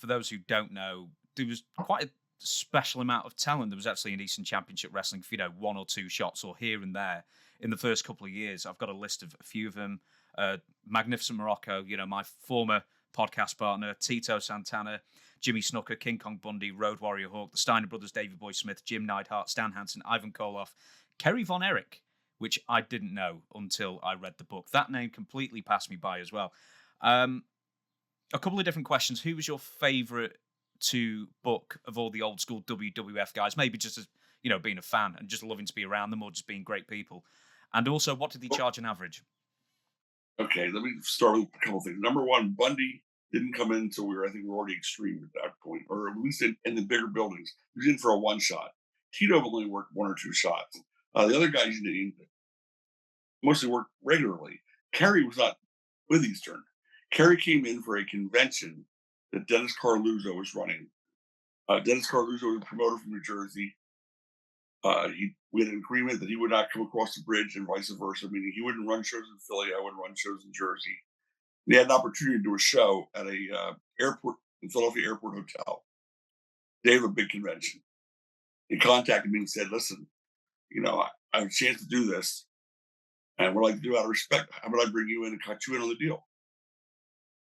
those who don't know, there was quite a special amount of talent. There was actually in Eastern Championship Wrestling, for, one or two shots or here and there in the first couple of years. I've got a list of a few of them. Magnificent Morocco, my former podcast partner, Tito Santana, Jimmy Snooker, King Kong Bundy, Road Warrior Hawk, the Steiner Brothers, Davey Boy Smith, Jim Neidhart, Stan Hansen, Ivan Koloff, Kerry Von Erich, which I didn't know until I read the book. That name completely passed me by as well. A couple of different questions. Who was your favourite to book of all the old school WWF guys? Maybe just as, being a fan and just loving to be around them, or just being great people. And also, what did they charge on average? Okay, let me start with a couple things. Number one, Bundy didn't come in until we were already Extreme at that point, or at least in the bigger buildings. He was in for a one shot. Tito only worked one or two shots. The other guys you named mostly worked regularly. Kerry was not with Eastern. Kerry came in for a convention that Dennis Carluzzo was running. Dennis Carluzzo was a promoter from New Jersey. We had an agreement that he would not come across the bridge and vice versa, meaning he wouldn't run shows in Philly, I wouldn't run shows in Jersey. They had an opportunity to do a show at a airport in Philadelphia Airport Hotel. They have a big convention. He contacted me and said, "Listen, I have a chance to do this, and what I'd like to do out of respect, how about I bring you in and cut you in on the deal?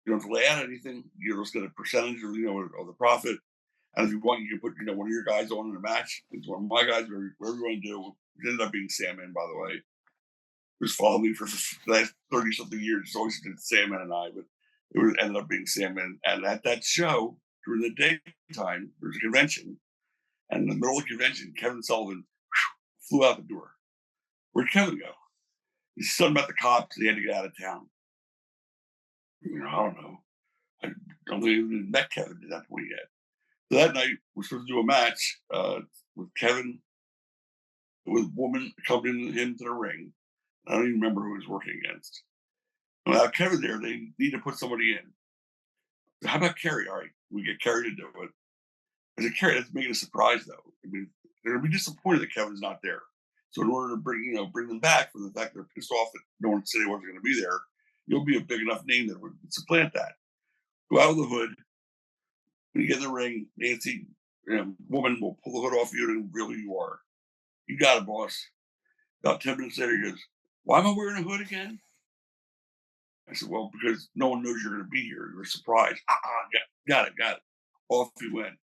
You don't have to lay out anything. You just get a percentage of the profit. And if you want, you can put one of your guys on in a match. It's one of my guys, whatever you want to do." It ended up being Sandman, by the way, who's followed me for the last 30 something years. It's always been Sandman and I, but ended up being Sandman. And at that show, during the daytime, there was a convention. And in the middle of the convention, Kevin Sullivan flew out the door. Where'd Kevin go? He said something about the cops. He had to get out of town. I don't know. I don't think I even met Kevin at that point yet. So that night, we're supposed to do a match with Kevin, with a woman accompanying him to the ring. I don't even remember who he was working against. And without Kevin there, they need to put somebody in. So how about Kerry? All right, we get Kerry to do it. I said, "Kerry, let's make it a surprise, though. I mean, they're gonna be disappointed that Kevin's not there. So in order to bring them back from the fact they're pissed off that no one said he wasn't going to be there, you'll be a big enough name that would supplant that. Go out of the hood. When you get in the ring, Nancy, woman will pull the hood off you and reveal who you are. You got it, boss." About 10 minutes later, he goes, "Why am I wearing a hood again?" I said, "Well, because no one knows you're going to be here. You're surprised." Got it. Off he went.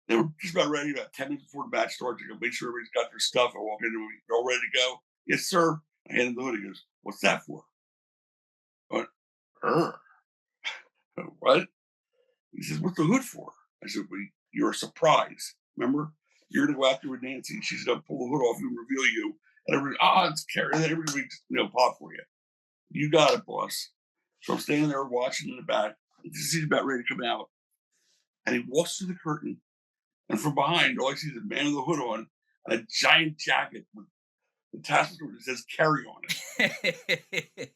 They were just about ready, about 10 minutes before the match starts, to go make sure everybody's got their stuff. I walk into it, "You all ready to go?" "Yes, sir." I hand him the hood. He goes, "What's that for?" What? What? He says, "What's the hood for?" I said, "Well, you're a surprise. Remember? You're going to go out there with Nancy. She's going to pull the hood off you and reveal you." And everybody, it's Kerry. And everybody, pop for you. "You got it, boss." So I'm standing there watching in the back. He's about ready to come out. And he walks through the curtain. And from behind, all I see is a man with a hood on and a giant jacket with the tassels that says "Kerry" on it.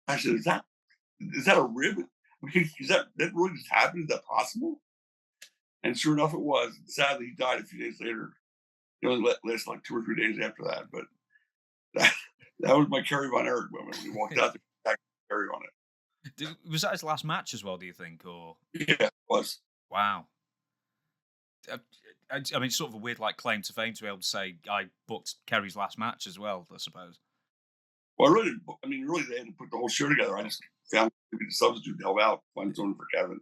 I said, is that a rib? Is that really just happened? Is that possible?" And sure enough, it was. And sadly, he died a few days later. It only lasted like 2 or 3 days after that. But that was my Kerry Von Erich moment. When he walked out there, Kerry on it. Was that his last match as well, do you think? Or Yeah, it was. Wow. I mean, it's sort of a weird claim to fame to be able to say I booked Kerry's last match as well, I suppose. Well, really, they had to put the whole show together. I just found to be the substitute to help out, find someone for Kevin.